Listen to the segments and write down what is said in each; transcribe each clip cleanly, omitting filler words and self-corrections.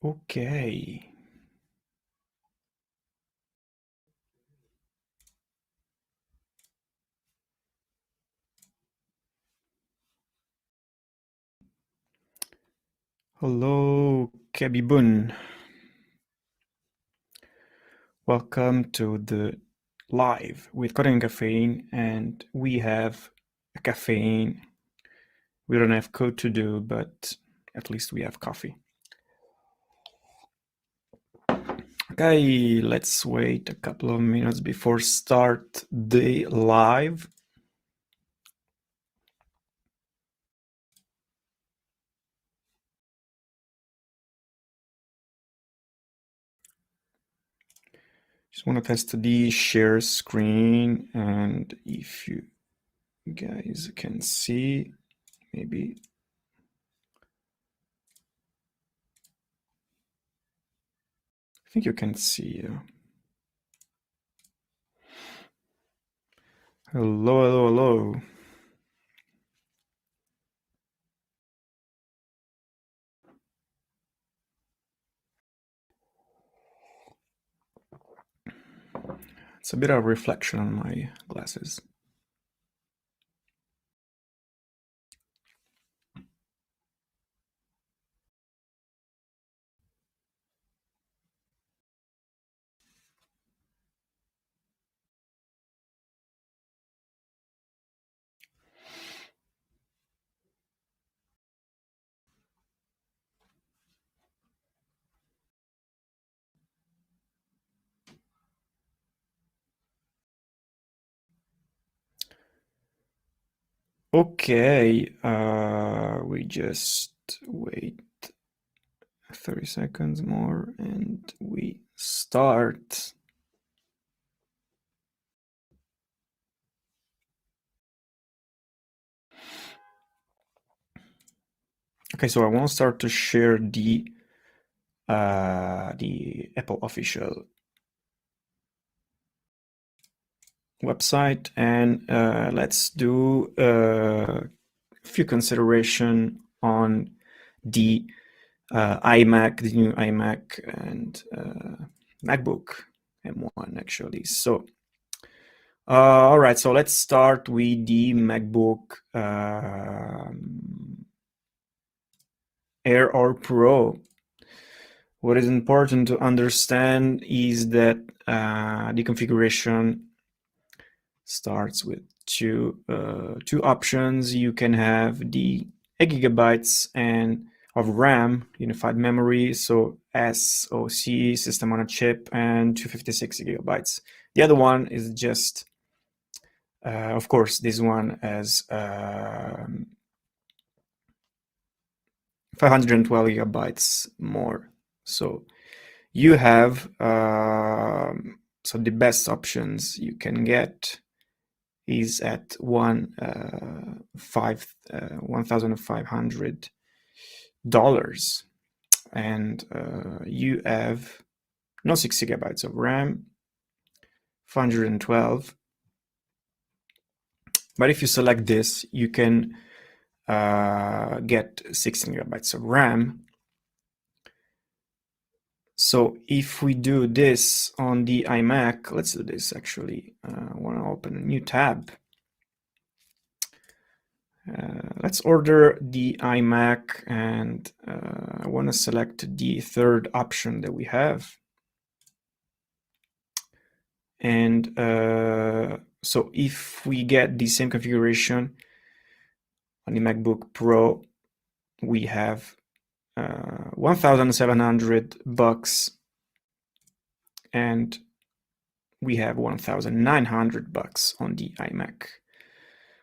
Okay. Hello, Kebibun. Welcome to the live with Coding and Caffeine, and we have a caffeine. We don't have code to do, but at least we have coffee. Okay, let's wait a couple of minutes before start the live. Just want to test the share screen, and if you guys can see, maybe. I think you can see. Hello, hello, hello. It's a bit of reflection on my glasses. Okay, we just wait 30 seconds more and we start. Okay, so I want to start to share the Apple official website, and let's do a few consideration on the iMac, the new iMac and MacBook M1 actually. So, all right, so let's start with the MacBook Air or Pro. What is important to understand is that the configuration starts with two options. You can have the 8 gigabytes and of RAM, unified memory, so SoC, system on a chip, and 256 gigabytes. The other one is just, of course, this one has 512 gigabytes more. So you have, so the best options you can get is at $1,500, and you have no 6 gigabytes of RAM, 512. But if you select this, you can get 16 gigabytes of RAM. So if we do this on the iMac, let's do this actually. I want to open a new tab. Let's order the iMac, and I want to select the third option that we have. And so if we get the same configuration on the MacBook Pro, we have $1,700, and we have $1,900 on the iMac.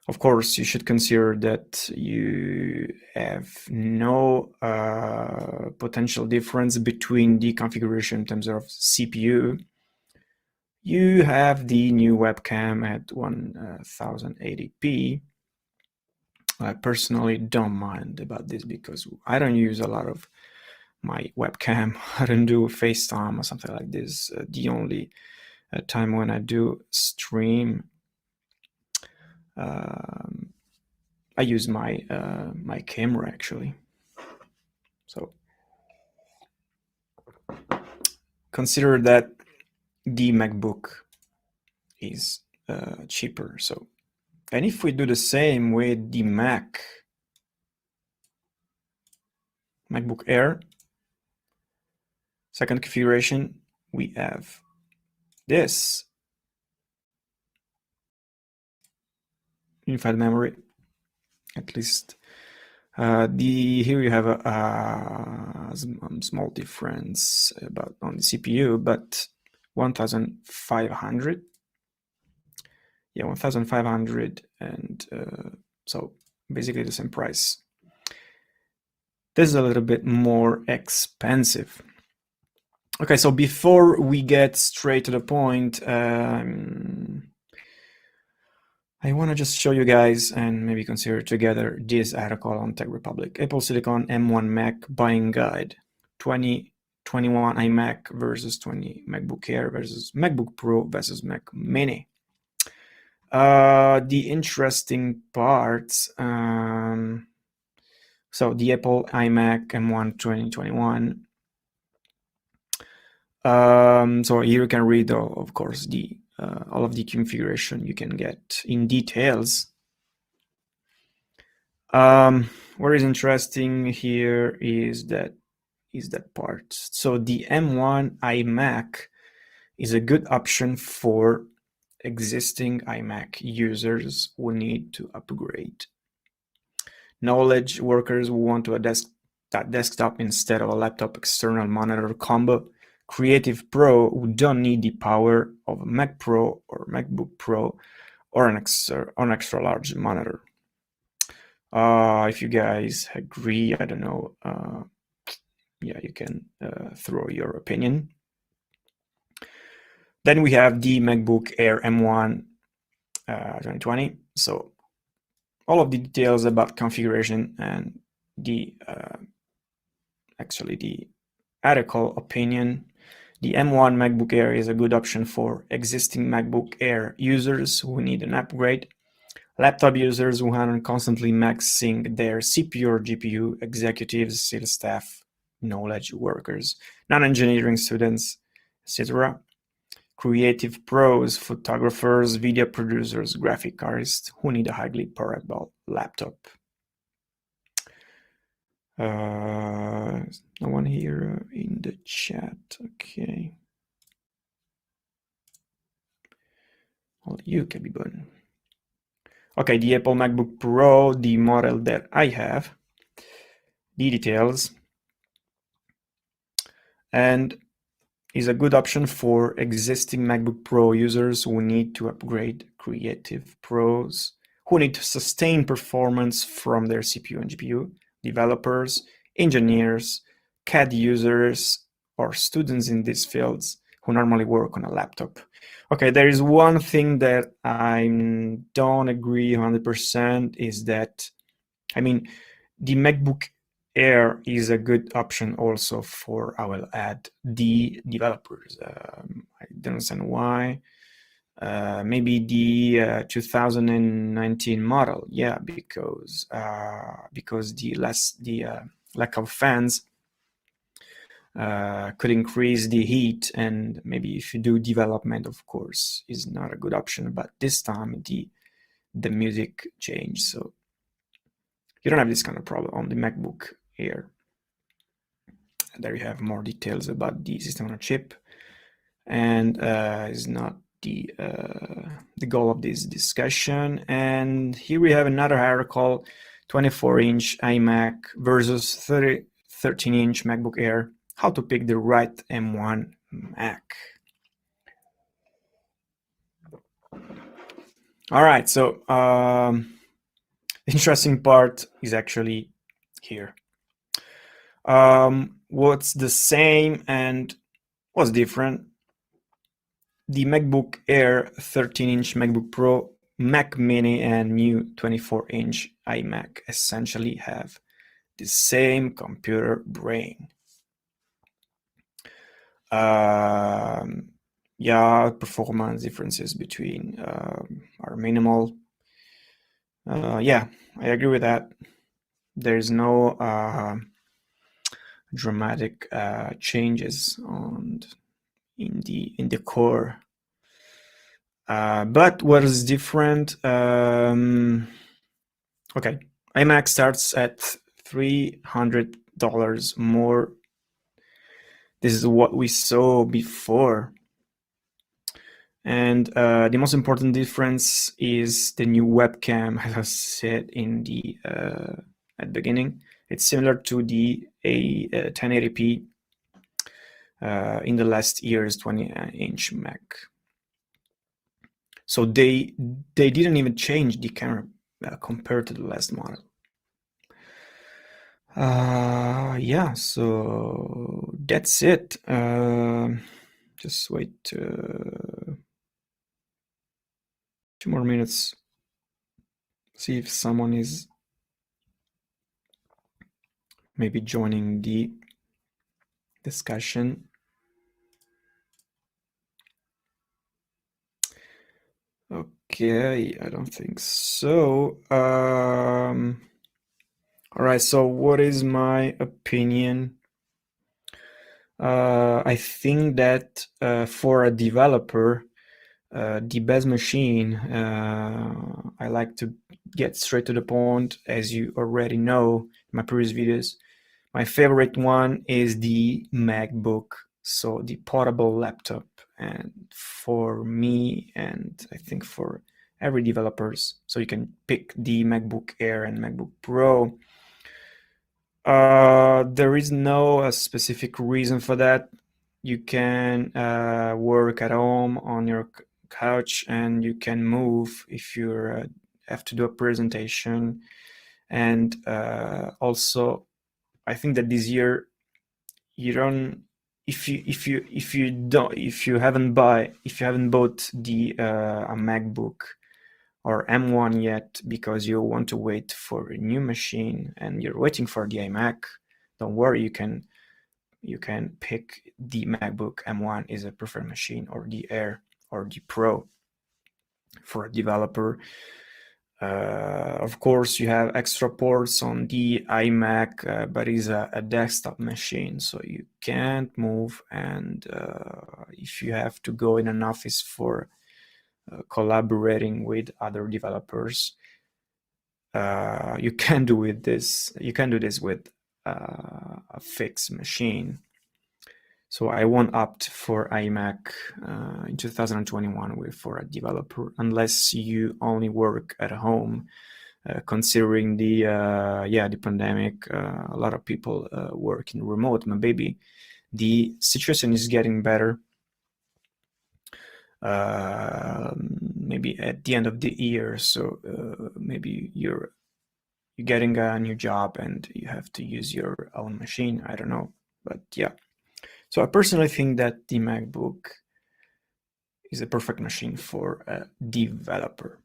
Of course, you should consider that you have no potential difference between the configuration in terms of CPU. You have the new webcam at 1080p. I personally don't mind about this because I don't use a lot of my webcam. I don't do FaceTime or something like this. The only time when I do stream, I use my my camera actually. So consider that the MacBook is cheaper. So, and if we do the same with the MacBook Air, second configuration, we have this unified memory, at least. Here you have a small difference about on the CPU, but 1,500. Yeah, 1,500, and so basically the same price. This is a little bit more expensive. Okay, so before we get straight to the point, I want to just show you guys and maybe consider together this article on Tech Republic. Apple Silicon M1 Mac buying guide. 2021 iMac versus 20 MacBook Air versus MacBook Pro versus Mac Mini. The interesting parts. So the Apple iMac M1 2021. So here you can read, of course, the all of the configuration you can get in details. What is interesting here is that part. So the M1 iMac is a good option for existing iMac users who need to upgrade. Knowledge workers who want to that desktop instead of a laptop external monitor combo. Creative Pro who don't need the power of a Mac Pro or MacBook Pro or an extra large monitor. If you guys agree, I don't know. Yeah, you can throw your opinion. Then we have the MacBook Air M1 2020. So all of the details about configuration and the actually the article opinion. The M1 MacBook Air is a good option for existing MacBook Air users who need an upgrade, laptop users who aren't constantly maxing their CPU or GPU, executives, sales staff, knowledge workers, non-engineering students, etc. Creative pros, photographers, video producers, graphic artists who need a highly powerful laptop. No one here in the chat. Okay. Well, you can be button. Okay, the Apple MacBook Pro, the model that I have, the details, and is a good option for existing MacBook Pro users who need to upgrade, creative pros who need to sustain performance from their CPU and GPU, developers, engineers, CAD users, or students in these fields who normally work on a laptop. Okay, there is one thing that I don't agree 100% is that, I mean, the MacBook Air is a good option also for, I will add, the developers. I don't understand why. Maybe the 2019 model, yeah, because the lack of fans could increase the heat, and maybe if you do development, of course, is not a good option. But this time the music changed, so you don't have this kind of problem on the MacBook Air. There you have more details about the system on a chip, and is not the goal of this discussion. And here we have another article: 24-inch iMac versus 13-inch MacBook Air. How to pick the right M1 Mac. All right, so the interesting part is actually here. What's the same and what's different? The MacBook Air 13-inch MacBook Pro, Mac Mini, and new 24-inch iMac essentially have the same computer brain. Yeah, performance differences between are minimal. Yeah, I agree with that. There's no dramatic changes on in the core. But what is different? Okay, iMac starts at $300 more. This is what we saw before. And the most important difference is the new webcam, as I said in the at the beginning. It's similar to the 1080p in the last year's 20-inch Mac. So they didn't even change the camera compared to the last model. Yeah, so that's it. Just wait 2 more minutes. See if someone is maybe joining the discussion. Okay, I don't think so. All right, so what is my opinion? I think that for a developer, the best machine, I like to get straight to the point, as you already know in my previous videos. My favorite one is the MacBook, so the portable laptop. And for me, and I think for every developers, so you can pick the MacBook Air and MacBook Pro. There is no specific reason for that. You can work at home on your couch, and you can move if you have to do a presentation. And also, I think that this year you don't, if you haven't bought the a MacBook or M1 yet, because you want to wait for a new machine and you're waiting for the iMac, don't worry, you can pick the MacBook M1 is a preferred machine, or the Air or the Pro for a developer. Of course, you have extra ports on the iMac, but it's a desktop machine, so you can't move. And if you have to go in an office for collaborating with other developers, you can do this with a fixed machine. So I won't opt for iMac in 2021 for a developer, unless you only work at home. Considering the pandemic, a lot of people work in remote. Maybe the situation is getting better. Maybe at the end of the year, so maybe you're getting a new job and you have to use your own machine. I don't know, but yeah. So I personally think that the MacBook is a perfect machine for a developer.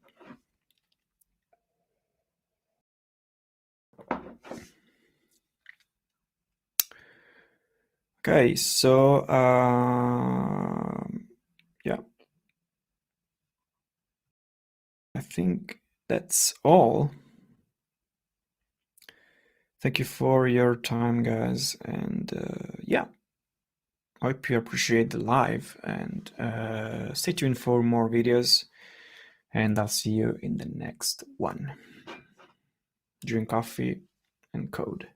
Okay, so yeah, I think that's all. Thank you for your time, guys, and yeah, I hope you appreciate the live, and stay tuned for more videos, and I'll see you in the next one. Drink coffee and code.